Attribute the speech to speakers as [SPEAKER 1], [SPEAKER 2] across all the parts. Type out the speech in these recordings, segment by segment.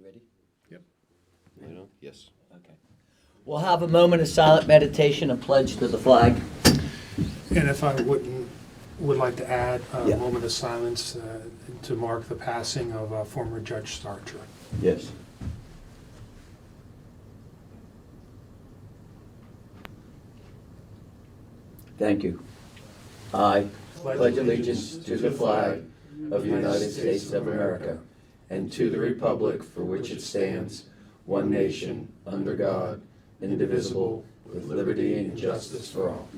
[SPEAKER 1] You ready?
[SPEAKER 2] Yep.
[SPEAKER 3] You know? Yes.
[SPEAKER 1] Okay. We'll have a moment of silent meditation and pledge to the flag.
[SPEAKER 2] And if I would like to add a
[SPEAKER 1] Yeah.
[SPEAKER 2] moment of silence to mark the passing of former Judge Starcher.
[SPEAKER 1] Yes. Thank you. I pledge allegiance to the flag of the United States of America and to the republic for which it stands, one nation, under God, indivisible, with liberty and justice for all.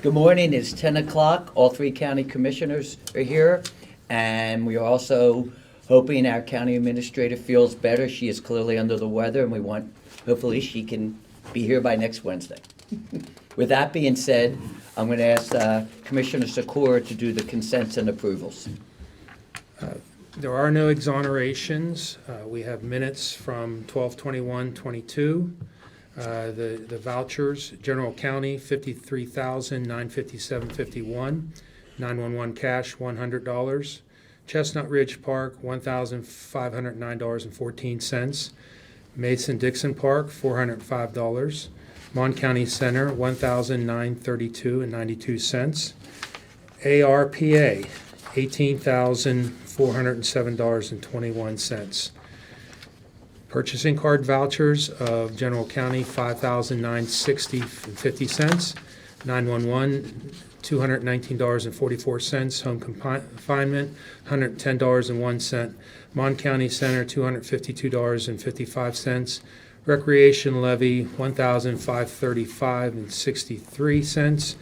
[SPEAKER 1] Good morning. It's 10 o'clock. All three county commissioners are here, and we are also hoping our county administrator feels better. She is clearly under the weather, and we want, hopefully, she can be here by next Wednesday. With that being said, I'm going to ask Commissioner Sikora to do the consents and approvals.
[SPEAKER 2] There are no exonerations. We have minutes from 12/21/22. The vouchers, General County, $53,957.51. 911 cash, $100. Chestnut Ridge Park, $1,509.14. Mason-Dixon Park, $405. Mon County Center, $1,932.92. ARPA, $18,407.21. Purchasing card vouchers of General County, $5,960.50. 911, $219.44. Home confinement, $110.01. Mon County Center, $252.55. Recreation levy, $1,535.63.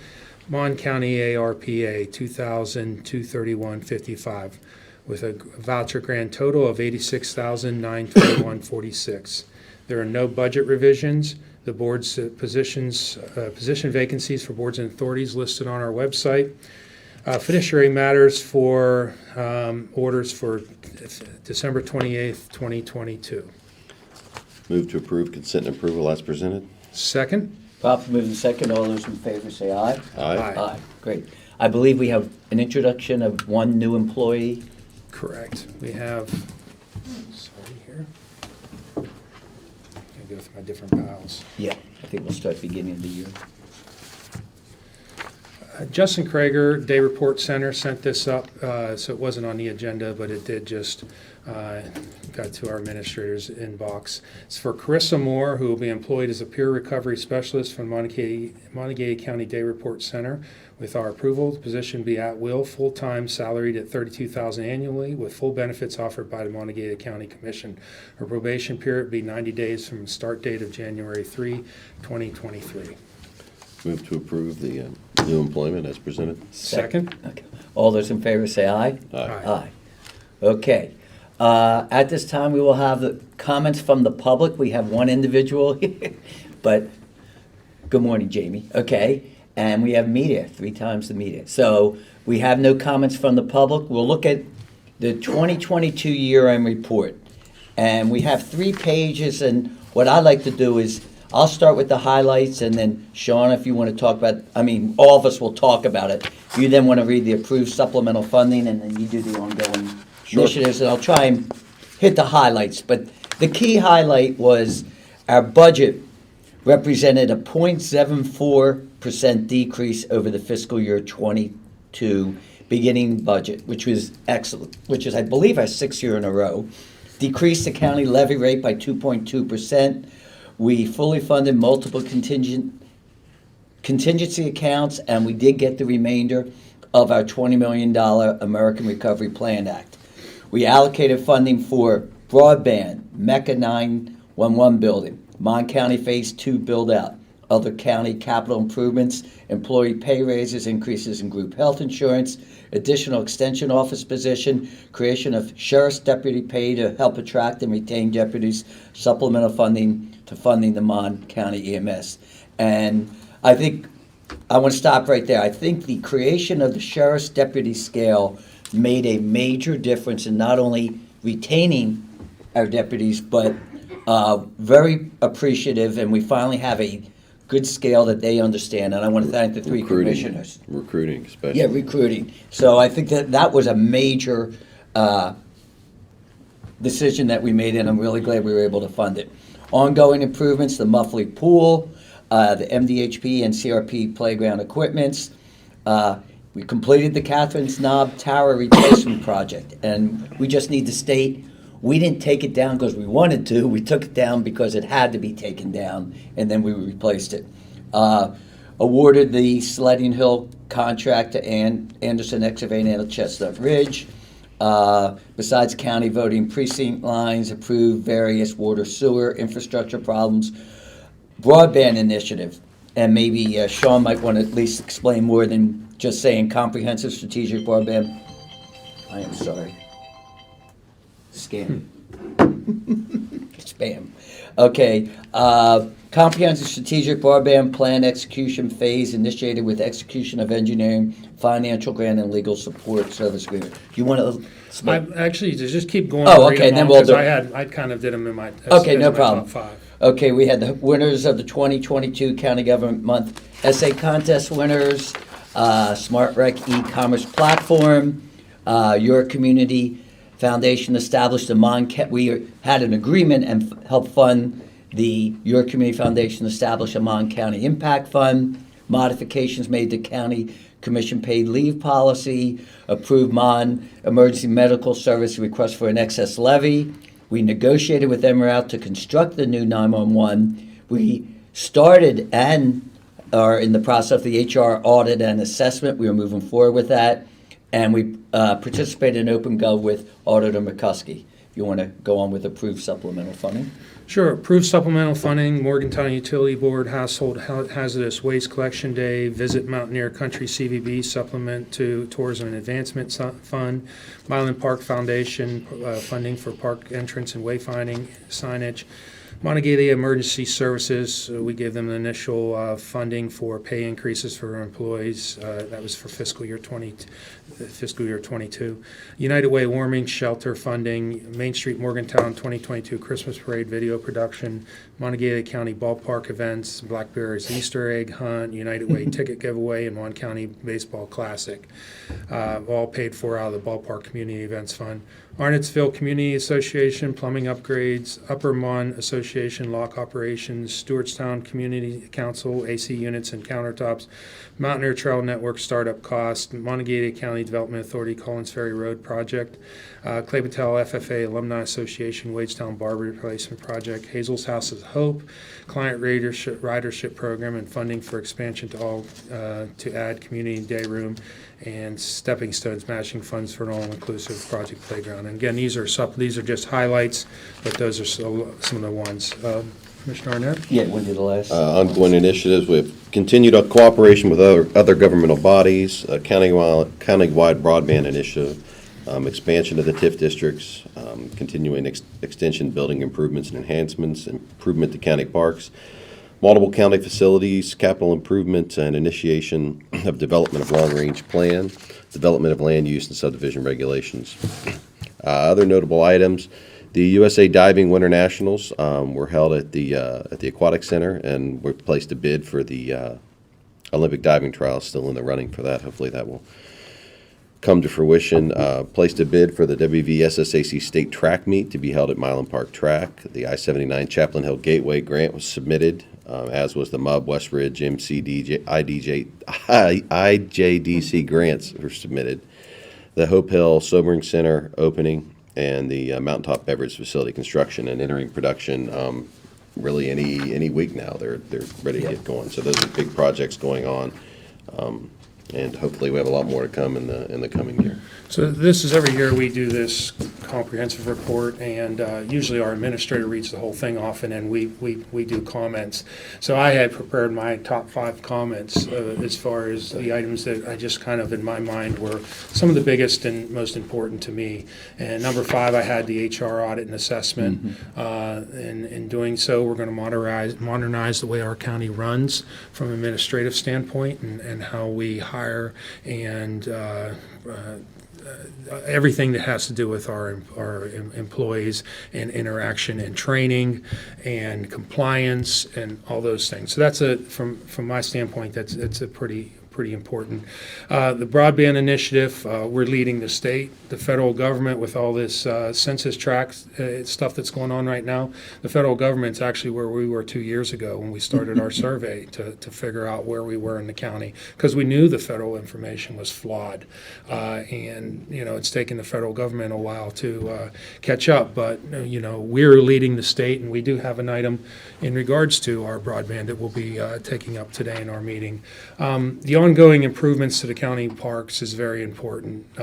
[SPEAKER 2] Mon County ARPA, $2,231.55, with a voucher grand total of $86,921.46. There are no budget revisions. The board's position vacancies for boards and authorities listed on our website. Fiduciary matters for orders for December 28th, 2022.
[SPEAKER 3] Move to approve consent and approval as presented.
[SPEAKER 2] Second?
[SPEAKER 1] Properly moved and second. All those in favor say aye.
[SPEAKER 3] Aye.
[SPEAKER 2] Aye.
[SPEAKER 1] Great. I believe we have an introduction of one new employee.
[SPEAKER 2] Correct. We have, sorry here. I'm going to go through my different piles.
[SPEAKER 1] Yeah, I think we'll start beginning of the year.
[SPEAKER 2] Justin Krager, Day Report Center, sent this up, so it wasn't on the agenda, but it did just got to our administrator's inbox. It's for Carissa Moore, who will be employed as a peer recovery specialist from Monongalia County Day Report Center. With our approval, the position be at will, full-time, salaried at $32,000 annually, with full benefits offered by the Monongalia County Commission. Her probation period be 90 days from the start date of January 3, 2023.
[SPEAKER 3] Move to approve the new employment as presented.
[SPEAKER 2] Second?
[SPEAKER 1] Okay. All those in favor say aye.
[SPEAKER 3] Aye.
[SPEAKER 1] Okay. At this time, we will have the comments from the public. We have one individual, but good morning, Jamie. Okay. And we have media, 3 times the media. So we have no comments from the public. We'll look at the 2022 year-end report. And we have 3 pages, and what I like to do is I'll start with the highlights, and then Sean, if you want to talk about, all of us will talk about it. You then want to read the approved supplemental funding, and then you do the ongoing initiatives, and I'll try and hit the highlights. But the key highlight was our budget represented a 0.74% decrease over the fiscal year 22 beginning budget, which was excellent, which is, I believe, our 6th year in a row. Decreased the county levy rate by 2.2%. We fully funded multiple contingency accounts, and we did get the remainder of our $20 million American Recovery Plan Act. We allocated funding for broadband, Mecca 911 building, Mon County Phase 2 build-out, other county capital improvements, employee pay raises, increases in group health insurance, additional extension office position, creation of sheriff's deputy pay to help attract and retain deputies, supplemental funding to funding the Mon County EMS. And I think I want to stop right there. I think the creation of the sheriff's deputy scale made a major difference in not only retaining our deputies, but very appreciative, and we finally have a good scale that they understand, and I want to thank the three commissioners.
[SPEAKER 3] Recruiting especially.
[SPEAKER 1] Yeah, recruiting. So I think that was a major decision that we made, and I'm really glad we were able to fund it. Ongoing improvements, the Muffley Pool, the MDHP and CRP playground equipments. We completed the Catherine's Knob Tower replacement project, and we just need to state, we didn't take it down because we wanted to. We took it down because it had to be taken down, and then we replaced it. Awarded the Sledding Hill contract to Anderson Excavating at Chestnut Ridge. Besides county voting precinct lines, approved various water sewer infrastructure problems. Broadband initiative, and maybe Sean might want to at least explain more than just saying comprehensive strategic broadband. I am sorry. Scam. Spam. Okay. Comprehensive strategic broadband plan execution phase initiated with execution of engineering, financial grant, and legal support service agreement. Do you want to?
[SPEAKER 2] I actually just keep going.
[SPEAKER 1] Oh, okay, then we'll do it.
[SPEAKER 2] I kind of did them in my
[SPEAKER 1] Okay, no
[SPEAKER 2] my
[SPEAKER 1] problem.
[SPEAKER 2] top 5.
[SPEAKER 1] Okay, we had the winners of the 2022 County Government Month Essay Contest winners, Smart Rec e-commerce platform, Your Community Foundation established we had an agreement and helped fund the Your Community Foundation establish a Mon County Impact Fund, modifications made to County Commission paid leave policy, approved Mon Emergency Medical Service request for an excess levy. We negotiated with Emerald to construct the new 911. We started and are in the process of the HR audit and assessment. We are moving forward with that. And we participated in OpenGov with Auditor McCuskey. If you want to go on with approved supplemental funding.
[SPEAKER 2] Sure. Approved supplemental funding, Morgantown Utility Board Household Hazardous Waste Collection Day, Visit Mountaineer Country CVB Supplement to Tourism and Advancement Fund, Milan Park Foundation funding for park entrance and wayfinding signage, Monongalia Emergency Services, we gave them the initial funding for pay increases for our employees. That was for fiscal year 22. United Way Warming Shelter funding, Main Street Morgantown 2022 Christmas Parade video production, Monongalia County Ballpark events, Blackberry's Easter egg hunt, United Way ticket giveaway, and Mon County Baseball Classic. All paid for out of the Ballpark Community Events Fund. Arnottsville Community Association, plumbing upgrades, Upper Mon Association, lock operations, Stewartstown Community Council, AC units and countertops, Mountaineer Trail Network startup cost, Monongalia County Development Authority Collins Ferry Road project, Clay Patel FFA Alumni Association, Wagetown Barber Replacement Project, Hazel's House of Hope, Client Ridership Program, and funding for expansion to add community day room, and Stepping Stones matching funds for an all-inclusive project playground. And again, these are just highlights, but those are some of the ones. Commissioner Arnett?
[SPEAKER 1] Yeah, when did the last?
[SPEAKER 3] Ongoing initiatives, we've continued our cooperation with other governmental bodies, countywide broadband initiative, expansion of the TIF districts, continuing extension, building improvements and enhancements, improvement to county parks, multiple county facilities, capital improvement, and initiation of development of long-range plan, development of land use and subdivision regulations. Other notable items, the USA Diving Winter Nationals were held at the Aquatic Center, and we placed a bid for the Olympic diving trials, still in the running for that. Hopefully that will come to fruition. Placed a bid for the WVSSAC State Track Meet to be held at Milan Park Track. The I-79 Chaplain Hill Gateway grant was submitted, as was the MUB West Ridge MCD IJDC grants were submitted. The Hope Hill Sobering Center opening, and the Mountaintop Beverage Facility construction and entering production really any week now. They're ready to get going. So those are big projects going on. And hopefully we have a lot more to come in the coming year.
[SPEAKER 2] So this is every year we do this comprehensive report, and usually our administrator reads the whole thing off, and then we do comments. So I had prepared my top 5 comments as far as the items that I just kind of in my mind were some of the biggest and most important to me. And number 5, I had the HR audit and assessment. In doing so, we're going to modernize the way our county runs from an administrative standpoint, and how we hire and everything that has to do with our employees and interaction and training and compliance and all those things. So that's from my standpoint, that's a pretty important. The broadband initiative, we're leading the state, the federal government with all this census tract stuff that's going on right now. The federal government's actually where we were 2 years ago when we started our survey to figure out where we were in the county, because we knew the federal information was flawed. And, it's taken the federal government a while to catch up, but, we're leading the state, and we do have an item in regards to our broadband that we'll be taking up today in our meeting. The ongoing improvements to the county parks is very important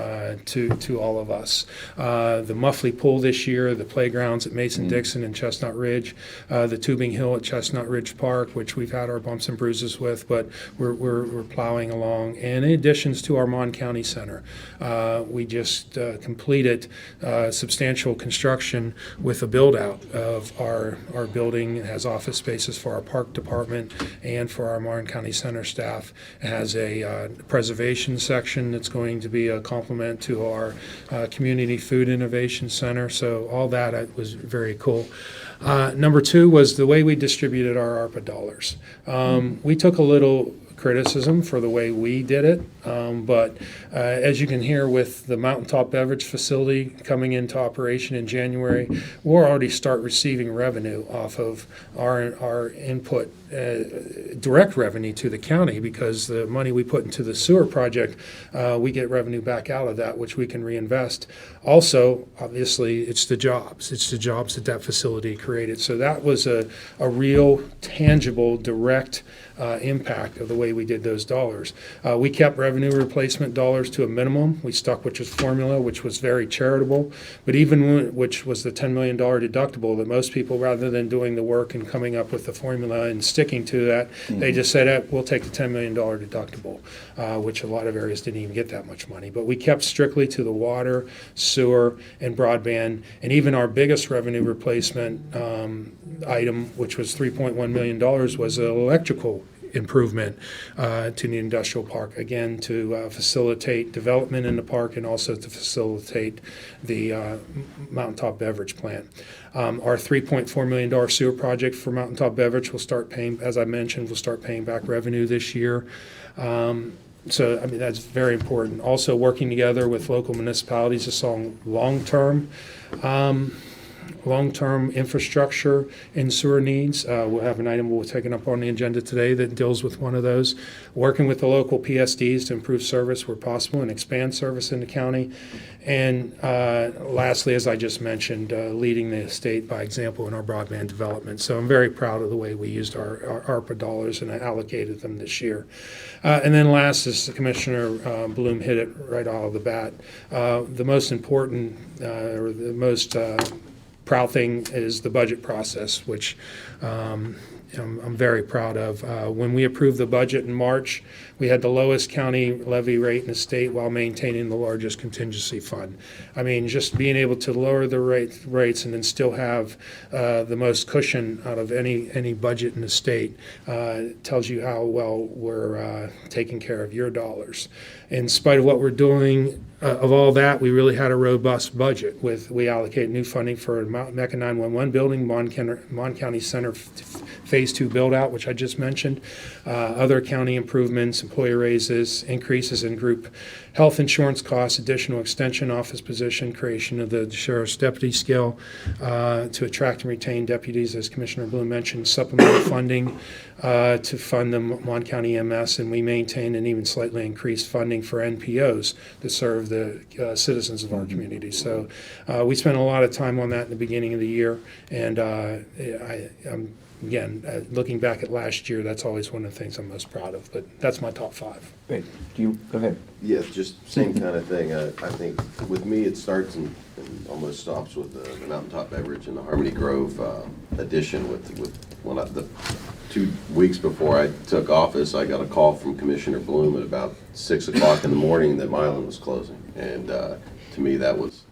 [SPEAKER 2] to all of us. The Muffley Pool this year, the playgrounds at Mason-Dixon and Chestnut Ridge, the Tubing Hill at Chestnut Ridge Park, which we've had our bumps and bruises with, but we're plowing along. And in additions to our Mon County Center, we just completed substantial construction with a build-out of our building. It has office spaces for our park department and for our Mon County Center staff. It has a preservation section that's going to be a complement to our Community Food Innovation Center. So all that was very cool. Number two was the way we distributed our ARPA dollars. We took a little criticism for the way we did it, but as you can hear with the Mountaintop Beverage Facility coming into operation in January, we'll already start receiving revenue off of our input, direct revenue to the county, because the money we put into the sewer project, we get revenue back out of that, which we can reinvest. Also, obviously, it's the jobs that facility created. So that was a real, tangible, direct impact of the way we did those dollars. We kept revenue replacement dollars to a minimum. We stuck with just formula, which was very charitable, but which was the $10 million deductible that most people, rather than doing the work and coming up with the formula and sticking to that, they just said, we'll take the $10 million deductible, which a lot of areas didn't even get that much money. But we kept strictly to the water, sewer, and broadband, and even our biggest revenue replacement item, which was $3.1 million, was an electrical improvement to the industrial park, again, to facilitate development in the park and also to facilitate the Mountaintop Beverage plant. Our $3.4 million sewer project for Mountaintop Beverage will start paying, as I mentioned, will start paying back revenue this year. So, that's very important. Also, working together with local municipalities to solve long-term infrastructure and sewer needs. We'll have an item we'll take up on the agenda today that deals with one of those. Working with the local PSDs to improve service where possible and expand service in the county. And lastly, as I just mentioned, leading the state by example in our broadband development. So I'm very proud of the way we used our ARPA dollars and I allocated them this year. And then last, as Commissioner Bloom hit it right out of the bat, the most important or the most proud thing is the budget process, which I'm very proud of. When we approved the budget in March, we had the lowest county levy rate in the state while maintaining the largest contingency fund. Just being able to lower the rates and then still have the most cushion out of any budget in the state tells you how well we're taking care of your dollars. In spite of what we're doing, of all that, we really had a robust budget. We allocated new funding for Mecca 911 building, Mon County Center Phase 2 build-out, which I just mentioned, other county improvements, employee raises, increases in group health insurance costs, additional extension office position, creation of the sheriff's deputy scale to attract and retain deputies, as Commissioner Bloom mentioned, supplemental funding to fund the Mon County EMS, and we maintain and even slightly increased funding for NPOs to serve the citizens of our community. So we spent a lot of time on that in the beginning of the year, and again, looking back at last year, that's always one of the things I'm most proud of, but that's my top 5.
[SPEAKER 1] Great. Go ahead.
[SPEAKER 3] Yeah, just same kind of thing. I think with me, it starts and almost stops with the Mountaintop Beverage and the Harmony Grove addition. The 2 weeks before I took office, I got a call from Commissioner Bloom at about 6 o'clock in the morning that Milan was closing. And to me, that was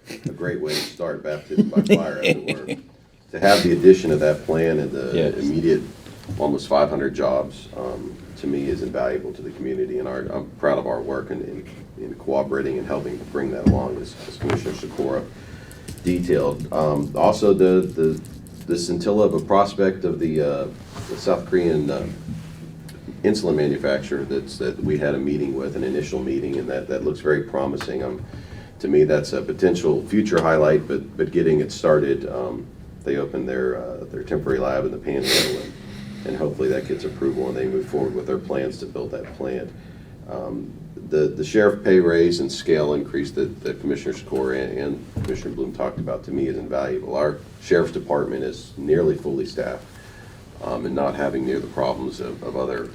[SPEAKER 3] a great way to start baptism by fire, as it were. To have the addition of that plan and the immediate almost 500 jobs, to me is invaluable to the community, and I'm proud of our work in cooperating and helping to bring that along, as Commissioner Sikora detailed. Also, the scintilla of a prospect of the South Korean insulin manufacturer that we had a meeting with, an initial meeting, and that looks very promising. To me, that's a potential future highlight, but getting it started, they opened their temporary lab in the Panhandle, and hopefully that gets approval and they move forward with their plans to build that plant. The sheriff pay raise and scale increase that Commissioner Sikora and Commissioner Bloom talked about, to me, is invaluable. Our sheriff's department is nearly fully staffed, and not having near the problems of other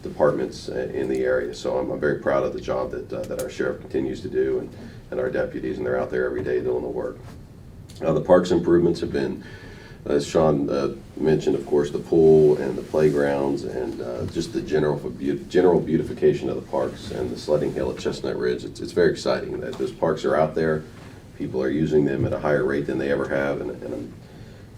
[SPEAKER 3] departments in the area. So I'm very proud of the job that our sheriff continues to do, and our deputies, and they're out there every day doing the work. The parks improvements have been, as Sean mentioned, of course, the pool and the playgrounds, and just the general beautification of the parks and the sledding hill at Chestnut Ridge. It's very exciting that those parks are out there. People are using them at a higher rate than they ever have, and I'm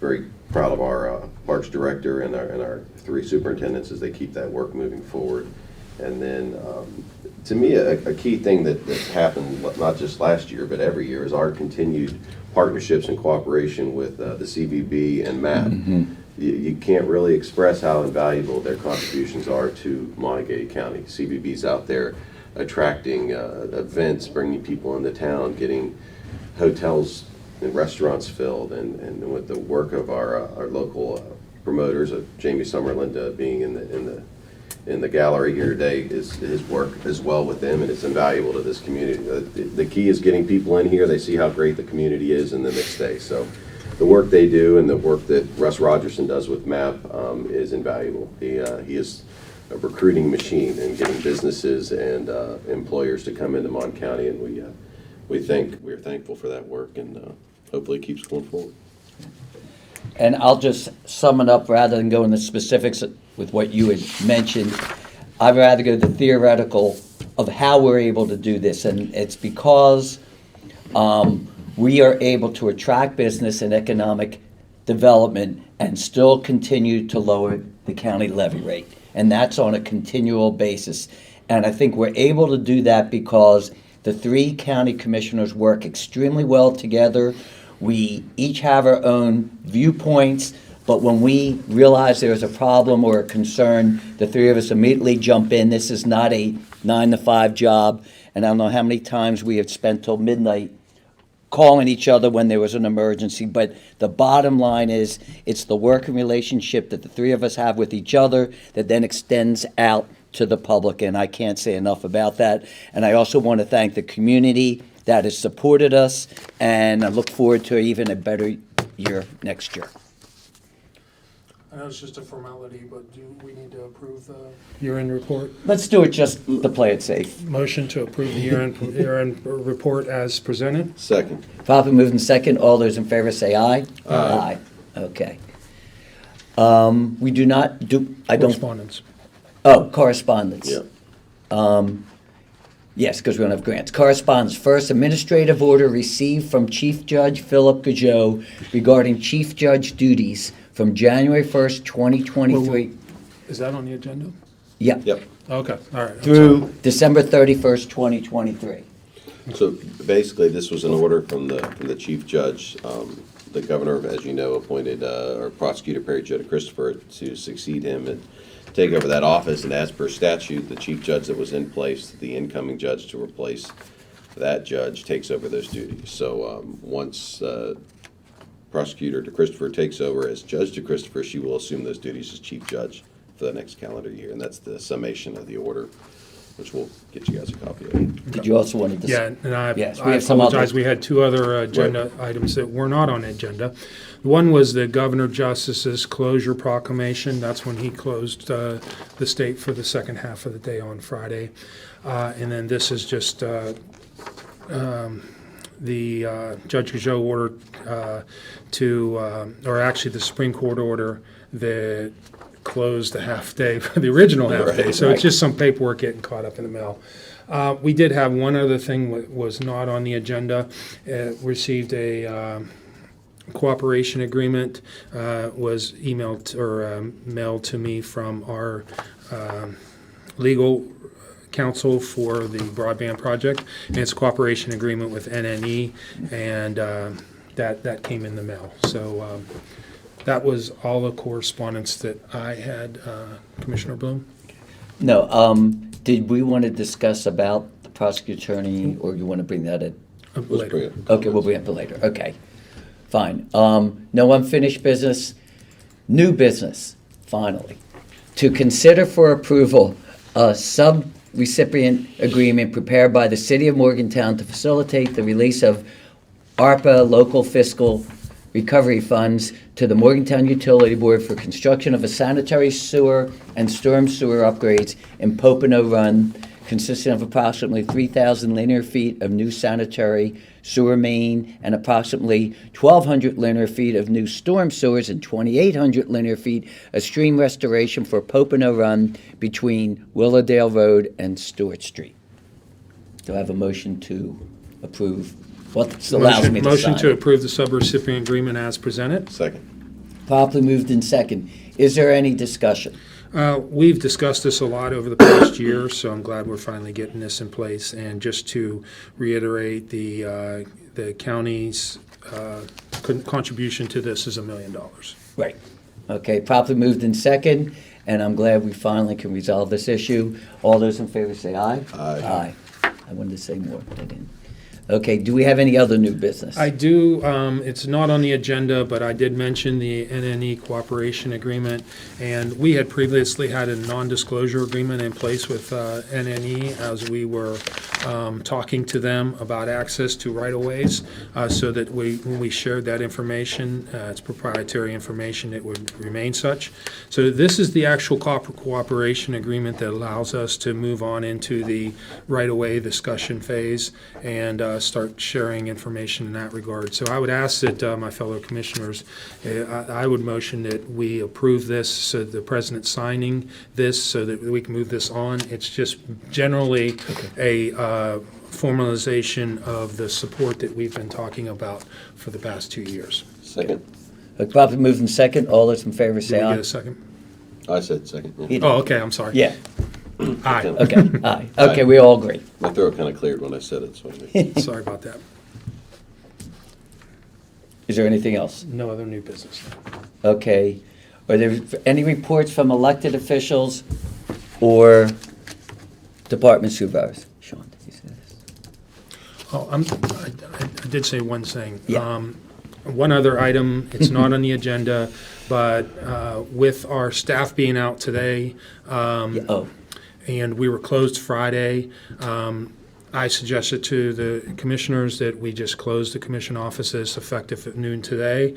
[SPEAKER 3] very proud of our parks director and our three superintendents as they keep that work moving forward. And then, to me, a key thing that happened not just last year but every year is our continued partnerships and cooperation with the CVB and MAP.
[SPEAKER 1] Mm-hmm.
[SPEAKER 3] You can't really express how invaluable their contributions are to Monongalia County. CVB's out there attracting events, bringing people into town, getting hotels and restaurants filled, and with the work of our local promoters, Jamie Summerlin being in the gallery here today, his work as well with them, and it's invaluable to this community. The key is getting people in here, they see how great the community is, and then they stay. So the work they do and the work that Russ Rogerson does with MAP is invaluable. He is a recruiting machine and getting businesses and employers to come into Mon County, and we're thankful for that work, and hopefully it keeps going forward.
[SPEAKER 1] And I'll just sum it up rather than go into specifics with what you had mentioned. I'd rather go to the theoretical of how we're able to do this, and it's because we are able to attract business and economic development and still continue to lower the county levy rate, and that's on a continual basis. And I think we're able to do that because the three county commissioners work extremely well together. We each have our own viewpoints, but when we realize there's a problem or a concern, the three of us immediately jump in. This is not a 9-to-5 job, and I don't know how many times we have spent till midnight calling each other when there was an emergency, but the bottom line is it's the working relationship that the three of us have with each other that then extends out to the public, and I can't say enough about that. And I also want to thank the community that has supported us, and I look forward to even a better year next year.
[SPEAKER 2] I know it's just a formality, but do we need to approve the year-end report?
[SPEAKER 1] Let's do it just to play it safe.
[SPEAKER 2] Motion to approve the year-end report as presented?
[SPEAKER 3] Second.
[SPEAKER 1] Properly moved in second. All those in favor say aye.
[SPEAKER 3] Aye.
[SPEAKER 1] Okay. We do not do, I don't.
[SPEAKER 2] Correspondence.
[SPEAKER 1] Oh, correspondence.
[SPEAKER 3] Yeah.
[SPEAKER 1] Yes, because we don't have grants. Correspondence. First, administrative order received from Chief Judge Philip Gajot regarding Chief Judge duties from January 1st, 2023.
[SPEAKER 2] Is that on the agenda?
[SPEAKER 1] Yeah.
[SPEAKER 3] Yep.
[SPEAKER 2] Okay, all right. I'm
[SPEAKER 1] Through
[SPEAKER 2] sorry.
[SPEAKER 1] December 31st, 2023.
[SPEAKER 3] So basically, this was an order from the chief judge. The governor, as you know, appointed our prosecutor Perry Joe Christopher to succeed him and take over that office. And as per statute, the chief judge that was in place, the incoming judge to replace that judge, takes over those duties. So once prosecutor DeChristopher takes over as Judge DeChristopher, she will assume those duties as chief judge for the next calendar year. And that's the summation of the order, which we'll get you guys a copy of.
[SPEAKER 1] Did you also want to
[SPEAKER 2] Yeah, and I
[SPEAKER 1] Yes, we
[SPEAKER 2] I
[SPEAKER 1] have some other-
[SPEAKER 2] apologize, we had two other agenda items that were not on the agenda. One was the Governor Justice's closure proclamation. That's when he closed the state for the second half of the day on Friday. And then this is just the Judge Gajot order or actually the Supreme Court order that closed the half day, the original half day. So
[SPEAKER 1] Right.
[SPEAKER 2] it's just some paperwork getting caught up in the mail. We did have one other thing that was not on the agenda. Received a cooperation agreement was emailed or mailed to me from our legal counsel for the broadband project, and it's a cooperation agreement with NNE, and that came in the mail. So that was all the correspondence that I had, Commissioner Bloom.
[SPEAKER 1] No, did we want to discuss about the prosecuting attorney, or you want to bring that in?
[SPEAKER 3] Let's
[SPEAKER 2] Later.
[SPEAKER 3] bring it.
[SPEAKER 1] Okay, we'll bring it up later. Okay, fine. No unfinished business. New business, finally. To consider for approval a sub-recipient agreement prepared by the City of Morgantown to facilitate the release of ARPA local fiscal recovery funds to the Morgantown Utility Board for construction of a sanitary sewer and storm sewer upgrades in Pocono Run, consisting of approximately 3,000 linear feet of new sanitary sewer main and approximately 1,200 linear feet of new storm sewers and 2,800 linear feet of stream restoration for Pocono Run between Willowdale Road and Stewart Street. Do I have a motion to approve? What allows me to sign
[SPEAKER 2] Motion to
[SPEAKER 1] it?
[SPEAKER 2] approve the subrecipient agreement as presented.
[SPEAKER 3] Second.
[SPEAKER 1] Properly moved in second. Is there any discussion?
[SPEAKER 2] We've discussed this a lot over the past year, so I'm glad we're finally getting this in place. And just to reiterate, the county's contribution to this is $1 million.
[SPEAKER 1] Right. Okay, properly moved in second, and I'm glad we finally can resolve this issue. All those in favor say aye.
[SPEAKER 3] Aye.
[SPEAKER 1] Aye. I wanted to say more, but I didn't. Okay, do we have any other new business?
[SPEAKER 2] I do, it's not on the agenda, but I did mention the NNE cooperation agreement, and we had previously had a non-disclosure agreement in place with NNE as we were talking to them about access to right-of-ways, so that when we shared that information, it's proprietary information, it would remain such. So this is the actual cooperation agreement that allows us to move on into the right-of-way discussion phase and start sharing information in that regard. So I would ask that my fellow commissioners, I would motion that we approve this, so the president signing this so that we can move this on. It's just generally a formalization of the support that we've been talking about for the past 2 years.
[SPEAKER 3] Second.
[SPEAKER 1] Properly moved in second. All those in favor
[SPEAKER 2] Did
[SPEAKER 1] say
[SPEAKER 2] we
[SPEAKER 1] aye.
[SPEAKER 2] get a second?
[SPEAKER 3] I said second. Yeah.
[SPEAKER 1] He did.
[SPEAKER 2] Oh, okay, I'm sorry.
[SPEAKER 1] Yeah,
[SPEAKER 2] Aye.
[SPEAKER 1] okay, aye. Okay, we all agree.
[SPEAKER 3] My throat kind of cleared when I said it, so I
[SPEAKER 2] Sorry about that.
[SPEAKER 1] Is there anything else?
[SPEAKER 2] No other new business.
[SPEAKER 1] Okay. Are there any reports from elected officials or department supervisors? Sean, did you say this?
[SPEAKER 2] Oh, I did say one thing.
[SPEAKER 1] Yeah.
[SPEAKER 2] One other item, it's not on the agenda, but with our staff being out today,
[SPEAKER 1] Yeah, oh,
[SPEAKER 2] and we were closed Friday, I suggested to the commissioners that we just close the commission offices effective at noon today.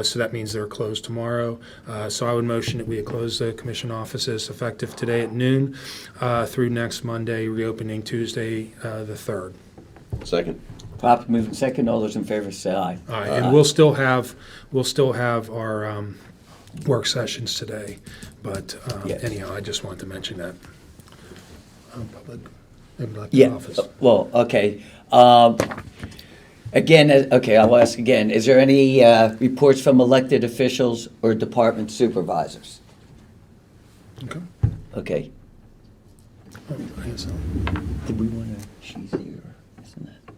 [SPEAKER 2] So that means they're closed tomorrow. So I would motion that we close the commission offices effective today at noon through next Monday, reopening Tuesday, the 3rd.
[SPEAKER 3] Second.
[SPEAKER 1] properly moved in second. All those in favor say aye.
[SPEAKER 2] Aye, and we'll still have our work sessions today, but
[SPEAKER 1] Yes.
[SPEAKER 2] anyhow, I just wanted to mention that. Public elected
[SPEAKER 1] Yeah,
[SPEAKER 2] office.
[SPEAKER 1] well, okay. Again, okay, I'll ask again. Is there any reports from elected officials or department supervisors?
[SPEAKER 2] Okay.
[SPEAKER 1] Okay.
[SPEAKER 2] Oh, I guess so.
[SPEAKER 1] Did we want to, she's here, isn't that,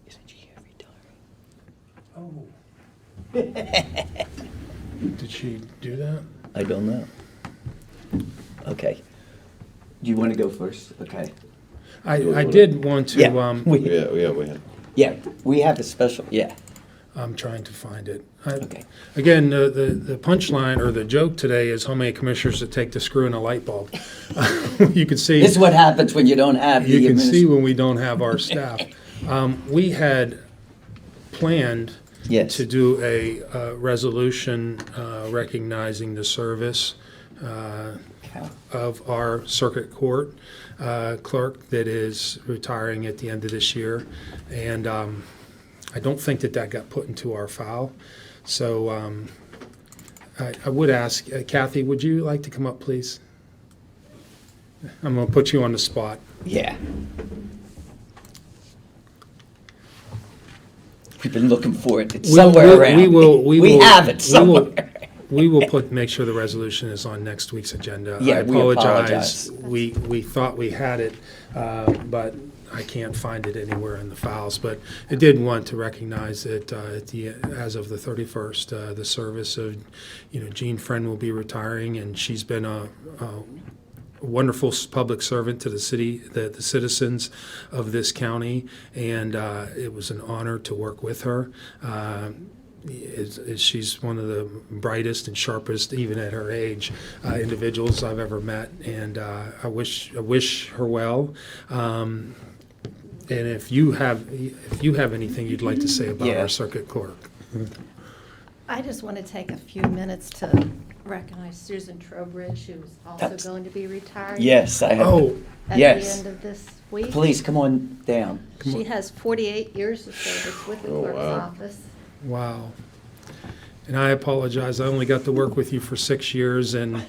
[SPEAKER 1] isn't she here retiring?
[SPEAKER 2] Oh. Did she do that?
[SPEAKER 1] I don't know. Okay. Do you want to go first? Okay.
[SPEAKER 2] I did want to,
[SPEAKER 1] Yeah, we
[SPEAKER 3] Yeah.
[SPEAKER 1] yeah, we have a special, yeah,
[SPEAKER 2] I'm trying to find it.
[SPEAKER 1] okay.
[SPEAKER 2] Again, the punchline or the joke today is how many commissioners it take to screw in a light bulb. You can see.
[SPEAKER 1] This is what happens when you don't have the
[SPEAKER 2] You can see
[SPEAKER 1] adminis-
[SPEAKER 2] when we don't have our staff. We had planned
[SPEAKER 1] Yes.
[SPEAKER 2] to do a resolution recognizing the service of our circuit court clerk that is retiring at the end of this year. And I don't think that got put into our file. So I would ask, Kathy, would you like to come up, please? I'm going to put you on the spot.
[SPEAKER 1] Yeah. We've been looking for it. It's somewhere around. We have it somewhere.
[SPEAKER 2] We will make sure the resolution is on next week's agenda.
[SPEAKER 1] Yeah,
[SPEAKER 2] I
[SPEAKER 1] we apologize.
[SPEAKER 2] We thought we had it, but I can't find it anywhere in the files. But I did want to recognize that as of the 31st, the service of, Jean Friend will be retiring, and she's been a wonderful public servant to the city, the citizens of this county, and it was an honor to work with her. She's one of the brightest and sharpest, even at her age, individuals I've ever met, and I wish her well. And if you have anything you'd like to say about our circuit clerk.
[SPEAKER 4] I just want to take a few minutes to recognize Susan Trowbridge, who's also going to be retiring.
[SPEAKER 1] Yes, I have.
[SPEAKER 2] Oh,
[SPEAKER 4] At
[SPEAKER 1] yes.
[SPEAKER 4] the end of this week.
[SPEAKER 1] Please, come on down.
[SPEAKER 4] She has 48 years of service with the clerk's office.
[SPEAKER 2] wow. And I apologize, I only got to work with you for 6 years, and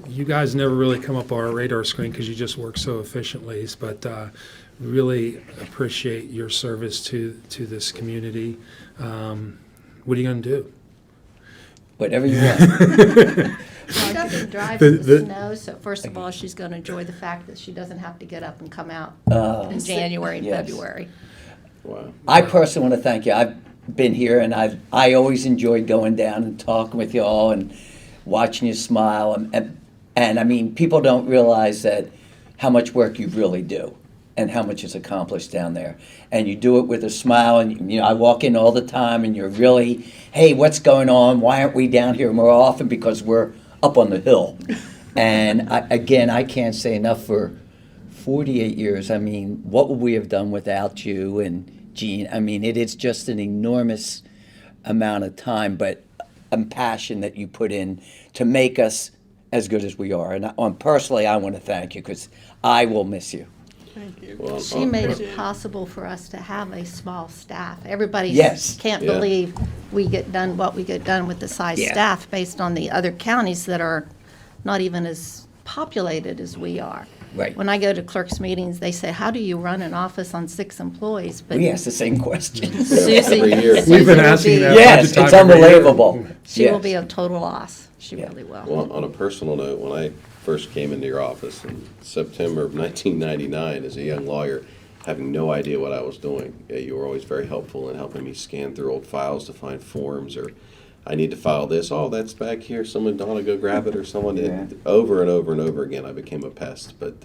[SPEAKER 2] you guys never really come up on our radar screen because you just work so efficiently. But really appreciate your service to this community. What are you going to do?
[SPEAKER 1] Whatever you want.
[SPEAKER 4] She doesn't drive in the snow, so first of all, she's going to enjoy the fact that she doesn't have to get up and come out in January and
[SPEAKER 1] yes.
[SPEAKER 4] February.
[SPEAKER 3] Wow.
[SPEAKER 1] I personally want to thank you. I've been here, and I always enjoyed going down and talking with you all and watching you smile. And I mean, people don't realize that how much work you really do and how much is accomplished down there. And you do it with a smile, and I walk in all the time, and you're really, hey, what's going on? Why aren't we down here more often? Because we're up on the hill. And I can't say enough for 48 years. I mean, what would we have done without you and Jean? I mean, it is just an enormous amount of time, but passion that you put in to make us as good as we are. And personally, I want to thank you because I will miss you.
[SPEAKER 5] Thank you.
[SPEAKER 3] Well,
[SPEAKER 4] She made it possible for us to have a small staff. Everybody
[SPEAKER 1] Yes.
[SPEAKER 4] can't
[SPEAKER 3] Yeah.
[SPEAKER 4] believe we get done what we get done with the size
[SPEAKER 1] Yeah.
[SPEAKER 4] staff based on the other counties that are not even as populated as we are.
[SPEAKER 1] Right.
[SPEAKER 4] When I go to clerks' meetings, they say, how do you run an office on 6 employees? But
[SPEAKER 1] We ask the same question.
[SPEAKER 4] Susie,
[SPEAKER 3] Every year.
[SPEAKER 4] Susie
[SPEAKER 2] We've been
[SPEAKER 4] will
[SPEAKER 2] asking
[SPEAKER 4] be-
[SPEAKER 2] that.
[SPEAKER 1] Yes,
[SPEAKER 2] Time
[SPEAKER 1] it's
[SPEAKER 2] every year.
[SPEAKER 1] unbelievable.
[SPEAKER 4] She will
[SPEAKER 1] Yes.
[SPEAKER 4] be a total loss. She
[SPEAKER 1] Yeah.
[SPEAKER 4] really will.
[SPEAKER 3] Well, on a personal note, when I first came into your office in September of 1999 as a young lawyer, having no idea what I was doing, you were always very helpful in helping me scan through old files to find forms, or I need to file this. Oh, that's back here. Someone, Donna, go grab it, or someone.
[SPEAKER 1] Yeah.
[SPEAKER 3] Over and over and over again, I became a pest. But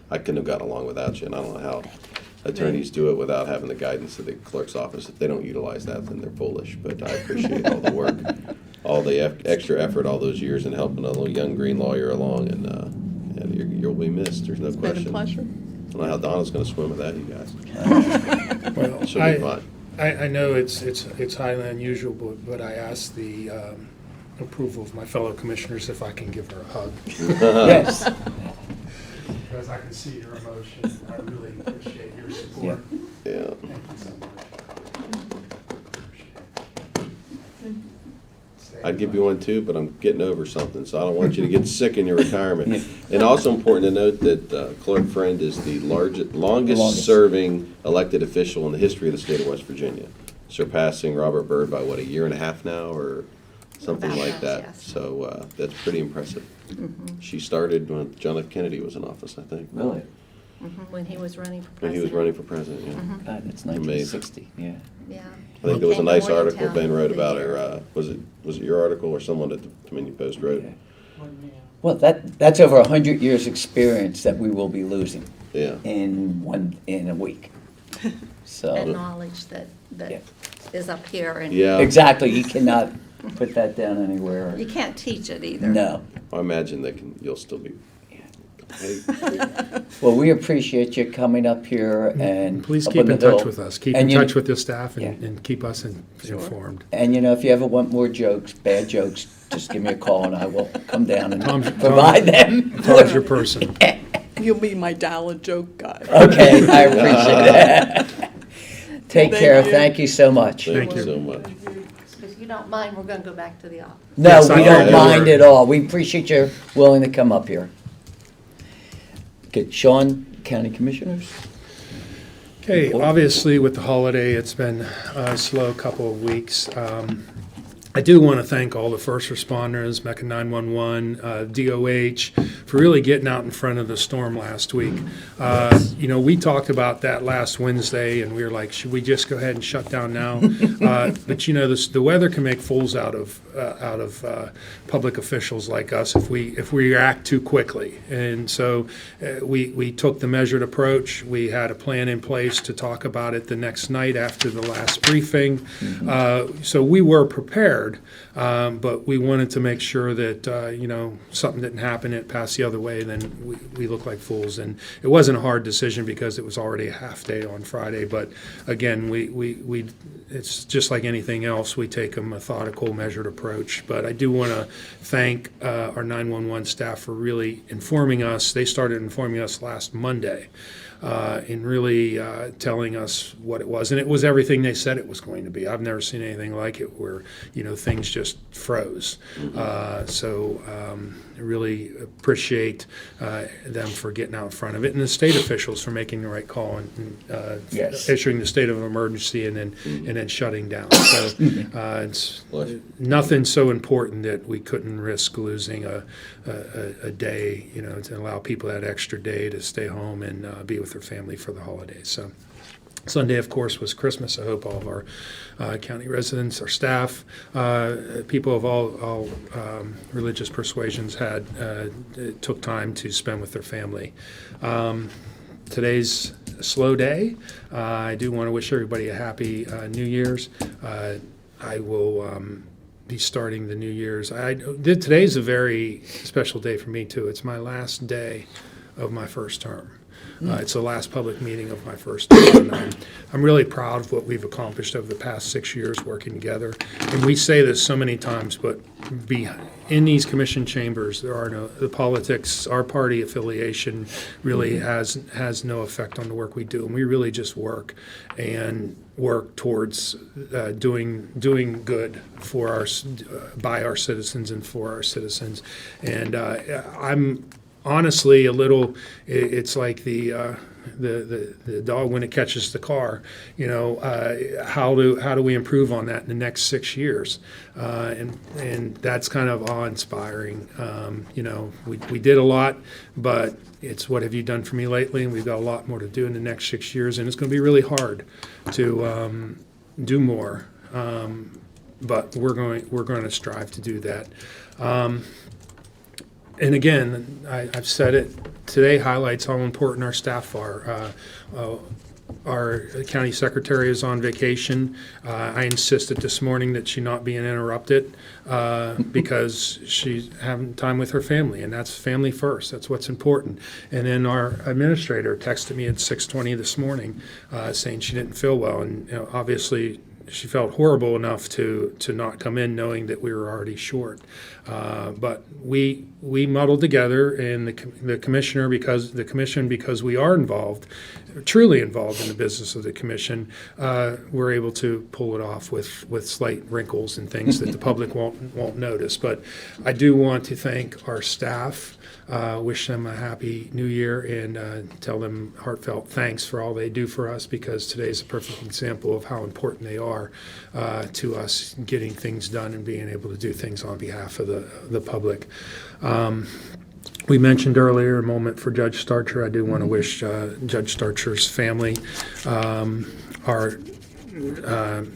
[SPEAKER 3] I couldn't have gotten along without you, and I don't know how attorneys do it without having the guidance of the clerk's office. If they don't utilize that, then they're foolish. But I appreciate all the work, all the extra effort, all those years in helping a little young green lawyer along, and you'll be missed. There's no
[SPEAKER 5] It's been a
[SPEAKER 3] question.
[SPEAKER 5] pleasure.
[SPEAKER 3] I don't know how Donna's going to swim without you guys.
[SPEAKER 2] Well,
[SPEAKER 3] She'll be fine.
[SPEAKER 2] I know it's highly unusual, but I ask the approval of my fellow commissioners if I can give her a hug.
[SPEAKER 1] Yes.
[SPEAKER 2] Because I can see your emotion. I really appreciate your support.
[SPEAKER 3] Yeah.
[SPEAKER 2] Thank you so much.
[SPEAKER 3] I'd give you one too, but I'm getting over something, so I don't want you to get sick in your retirement. And also important to note that Clerk Friend is the longest serving elected official in the history of the state of West Virginia, surpassing Robert Byrd by, what, a year and a half now, or something
[SPEAKER 4] About
[SPEAKER 3] like
[SPEAKER 4] that,
[SPEAKER 3] that.
[SPEAKER 4] yes.
[SPEAKER 3] So that's pretty impressive. She started when John F. Kennedy was in office, I think.
[SPEAKER 1] Really?
[SPEAKER 4] When he was running for
[SPEAKER 3] When
[SPEAKER 4] president.
[SPEAKER 3] he was running for president, yeah.
[SPEAKER 1] God, it's
[SPEAKER 3] Amazing.
[SPEAKER 1] 1960. Yeah.
[SPEAKER 4] Yeah.
[SPEAKER 3] I think there was a
[SPEAKER 4] Came to
[SPEAKER 3] nice article
[SPEAKER 4] Morgantown
[SPEAKER 3] Ben wrote
[SPEAKER 4] the
[SPEAKER 3] about
[SPEAKER 4] year.
[SPEAKER 3] her, was it your article or someone at the Dominion Post wrote?
[SPEAKER 1] Yeah. Well, that's over 100 years' experience that we will be losing
[SPEAKER 3] Yeah.
[SPEAKER 1] in a week.
[SPEAKER 4] And
[SPEAKER 1] So
[SPEAKER 4] knowledge that
[SPEAKER 1] Yeah.
[SPEAKER 4] is up here, and
[SPEAKER 3] Yeah.
[SPEAKER 1] exactly, you cannot put that down anywhere.
[SPEAKER 4] you can't teach it either.
[SPEAKER 1] No.
[SPEAKER 3] I imagine you'll still be. Hey,
[SPEAKER 1] Well, we appreciate you coming up here and
[SPEAKER 2] Please
[SPEAKER 1] up
[SPEAKER 2] keep
[SPEAKER 1] on the
[SPEAKER 2] in touch
[SPEAKER 1] hill.
[SPEAKER 2] with us. Keep
[SPEAKER 1] And
[SPEAKER 2] in
[SPEAKER 1] you-
[SPEAKER 2] touch with your staff
[SPEAKER 1] Yeah.
[SPEAKER 2] and keep us informed.
[SPEAKER 1] And if you ever want more jokes, bad jokes, just give me a call and I will come down and
[SPEAKER 2] Tom-
[SPEAKER 1] provide them.
[SPEAKER 2] Tom's your person.
[SPEAKER 5] You'll be my dollar joke guy.
[SPEAKER 1] Okay, I appreciate that. Take
[SPEAKER 5] Thank
[SPEAKER 1] care.
[SPEAKER 5] you.
[SPEAKER 1] Thank you so much.
[SPEAKER 3] Thank you so much.
[SPEAKER 4] If you don't mind, we're going to go back to the office.
[SPEAKER 1] No,
[SPEAKER 2] Yes,
[SPEAKER 1] we
[SPEAKER 2] I
[SPEAKER 1] don't
[SPEAKER 2] know.
[SPEAKER 1] mind at all. We appreciate you willing to come up here. Okay, Sean, County Commissioners?
[SPEAKER 2] Okay,
[SPEAKER 1] report?
[SPEAKER 2] obviously with the holiday, it's been a slow couple of weeks. I do want to thank all the first responders, Mecca 911, DOH, for really getting out in front of the storm last week. You know, we talked about that last Wednesday, and we were like, should we just go ahead and shut down now? But you know, the weather can make fools out of public officials like us if we act too quickly. And so we took the measured approach. We had a plan in place to talk about it the next night after the last briefing. So we were prepared. But we wanted to make sure that, you know, something didn't happen, it passed the other way, then we look like fools. And it wasn't a hard decision because it was already a half day on Friday. But again, we it's just like anything else, we take a methodical, measured approach. But I do want to thank our 911 staff for really informing us. They started informing us last Monday. And really telling us what it was. And it was everything they said it was going to be. I've never seen anything like it where, you know, things just froze. So I really appreciate them for getting out in front of it, and the state officials for making the right call and
[SPEAKER 1] Yes.
[SPEAKER 2] issuing the state of emergency and then shutting down. So it's nothing so important that we couldn't risk losing a day, you know, to allow people that extra day to stay home and be with their family for the holidays. So Sunday, of course, was Christmas. I hope all of our county residents, our staff, people of all religious persuasions took time to spend with their family. Today's a slow day. I do want to wish everybody a happy New Year's. I will be starting the New Year's. Today's a very special day for me, too. It's my last day of my first term. It's the last public meeting of my first term. And I'm really proud of what we've accomplished over the past 6 years working together. And we say this so many times, but in these commission chambers, there are the politics, our party affiliation really has no effect on the work we do. And we really just work towards doing good for by our citizens and for our citizens. And I'm honestly a little, it's like the dog when it catches the car, you know, how do we improve on that in the next 6 years? And that's kind of awe-inspiring. You know, we did a lot, but it's what have you done for me lately? And we've got a lot more to do in the next 6 years, and it's going to be really hard to do more. But we're going to strive to do that. And again, I've said it, today highlights how important our staff are. Our county secretary is on vacation. I insisted this morning that she not being interrupted because she's having time with her family, and that's family first. That's what's important. And then our administrator texted me at 6:20 this morning saying she didn't feel well, and you know, obviously she felt horrible enough to not come in knowing that we were already short. But we muddled together, and the commission, because we are involved, truly involved in the business of the commission, we're able to pull it off with slight wrinkles and things that the public won't notice. But I do want to thank our staff, wish them a happy new year, and tell them heartfelt thanks for all they do for us, because today is a perfect example of how important they are to us getting things done and being able to do things on behalf of the public. We mentioned earlier a moment for Judge Starcher. I do want to wish Judge Starcher's family our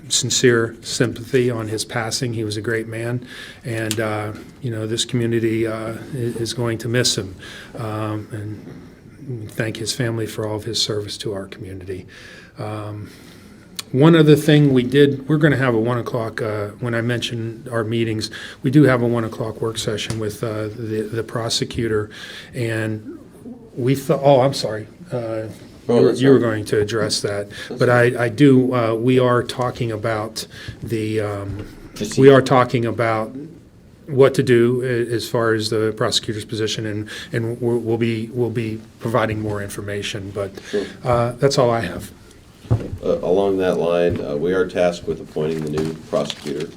[SPEAKER 2] sincere sympathy on his passing. He was a great man, and you know, this community is going to miss him, and thank his family for all of his service to our community. One other thing we did, we're going to have a 1 o'clock, when I mentioned our meetings, we do have a 1 o'clock work session with the prosecutor, and we thought, oh, I'm sorry. You were going to address that, but I do. We are talking about we are talking about what to do as far as the prosecutor's position, and we'll be providing more information. But that's all I have.
[SPEAKER 3] Along that line, we are tasked with appointing the new prosecutor.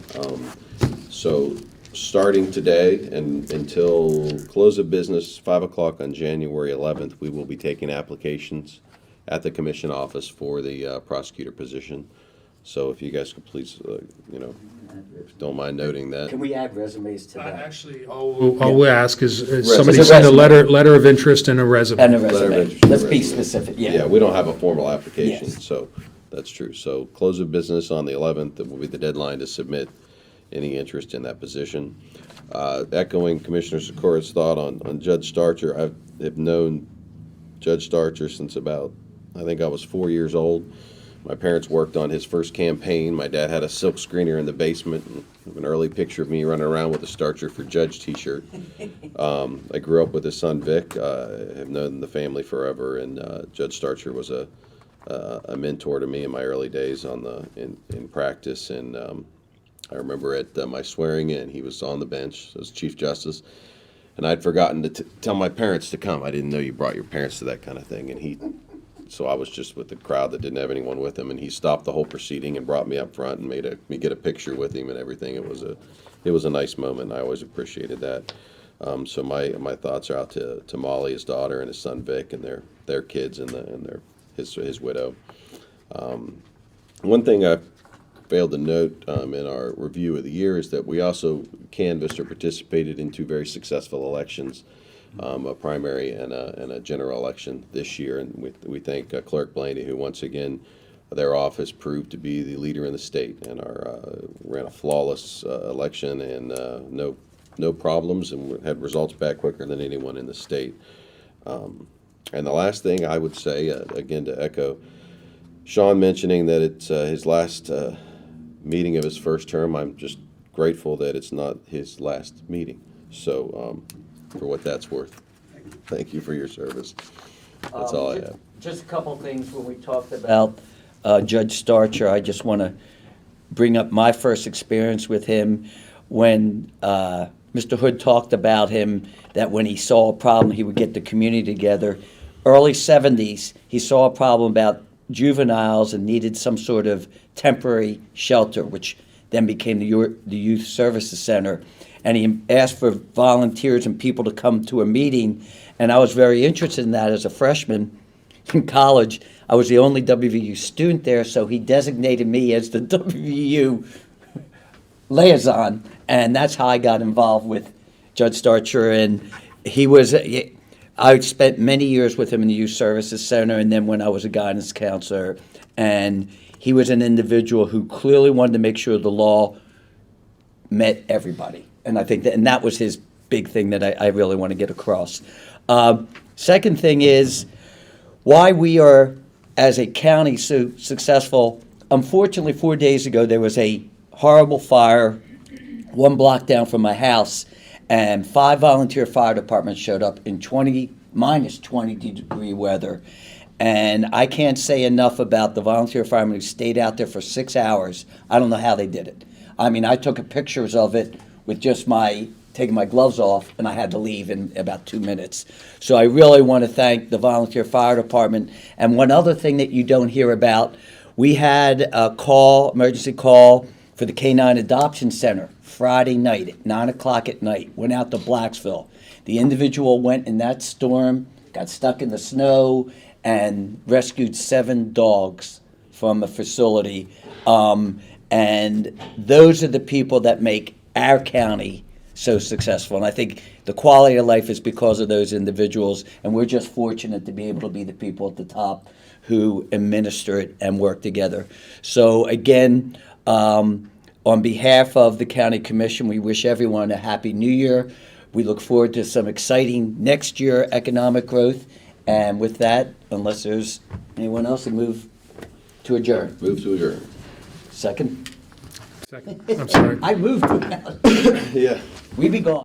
[SPEAKER 3] So starting today and until close of business, 5 o'clock on January 11th, we will be taking applications at the commission office for the prosecutor position. So if you guys could please, if you don't mind noting that.
[SPEAKER 1] Can we add resumes to that?
[SPEAKER 2] Actually, all we ask is
[SPEAKER 3] Resume.
[SPEAKER 2] somebody
[SPEAKER 1] Just a
[SPEAKER 2] send a
[SPEAKER 1] resume.
[SPEAKER 2] letter of interest and a resume.
[SPEAKER 1] And a
[SPEAKER 3] Letter of
[SPEAKER 1] resume.
[SPEAKER 3] interest,
[SPEAKER 1] Let's be
[SPEAKER 3] resume.
[SPEAKER 1] specific,
[SPEAKER 3] Yeah, we don't have a formal application,
[SPEAKER 1] Yes.
[SPEAKER 3] so that's true. So close of business on the 11th, that will be the deadline to submit any interest in that position. Echoing Commissioner Sikора's thought on Judge Starcher, I have known Judge Starcher since about, I think I was 4 years old. My parents worked on his first campaign. My dad had a silk screener in the basement, and an early picture of me running around with a Starcher for Judge t-shirt. I grew up with his son Vic. I have known the family forever, and Judge Starcher was a mentor to me in my early days in practice. And I remember at my swearing in, he was on the bench as Chief Justice, and I'd forgotten to tell my parents to come. I didn't know you brought your parents to that kind of thing, and so I was just with the crowd that didn't have anyone with him, and he stopped the whole proceeding and brought me up front and made me get a picture with him and everything. It was a nice moment. I always appreciated that. So my thoughts are out to Molly, his daughter, and his son Vic, and their kids and his widow. One thing I failed to note in our review of the year is that we also canvassed or participated in 2 very successful elections, a primary and a general election this year. And we thank Clerk Blaney, who once again, their office proved to be the leader in the state, and ran a flawless election, and no problems, and had results back quicker than anyone in the state. And the last thing I would say, again to echo Sean mentioning that it's his last meeting of his first term, I'm just grateful that it's not his last meeting. So for what that's worth, thank you for your service. That's all I have.
[SPEAKER 1] Just a couple things when we talked about Judge Starcher. I just want to bring up my first experience with him when Mr. Hood talked about him, that when he saw a problem, he would get the community together. Early 70s, he saw a problem about juveniles and needed some sort of temporary shelter, which then became the Youth Services Center. And he asked for volunteers and people to come to a meeting. And I was very interested in that as a freshman in college. I was the only WVU student there, so he designated me as the WVU liaison. And that's how I got involved with Judge Starcher. And I spent many years with him in the Youth Services Center, and then when I was a guidance counselor. And he was an individual who clearly wanted to make sure the law met everybody. And I think that was his big thing that I really want to get across. Second thing is why we are, as a county, so successful. Unfortunately, 4 days ago, there was a horrible fire 1 block down from my house, and 5 volunteer fire departments showed up in minus 20-degree weather. And I can't say enough about the volunteer firemen who stayed out there for 6 hours. I don't know how they did it. I mean, I took pictures of it with just taking my gloves off, and I had to leave in about 2 minutes. So I really want to thank the volunteer fire department. And one other thing that you don't hear about, we had a emergency call for the K-9 Adoption Center Friday night at 9 o'clock at night. Went out to Blacksville. The individual went in that storm, got stuck in the snow, and rescued 7 dogs from a facility. And those are the people that make our county so successful. And I think the quality of life is because of those individuals, and we're just fortunate to be able to be the people at the top who administer it and work together. So again, on behalf of the County Commission, we wish everyone a happy new year. We look forward to some exciting next year economic growth. And with that, unless there's anyone else, we move to adjourn.
[SPEAKER 3] Move to adjourn.
[SPEAKER 1] Second?
[SPEAKER 2] Second. I'm sorry.
[SPEAKER 1] I moved to that.
[SPEAKER 3] Yeah.
[SPEAKER 1] We be gone.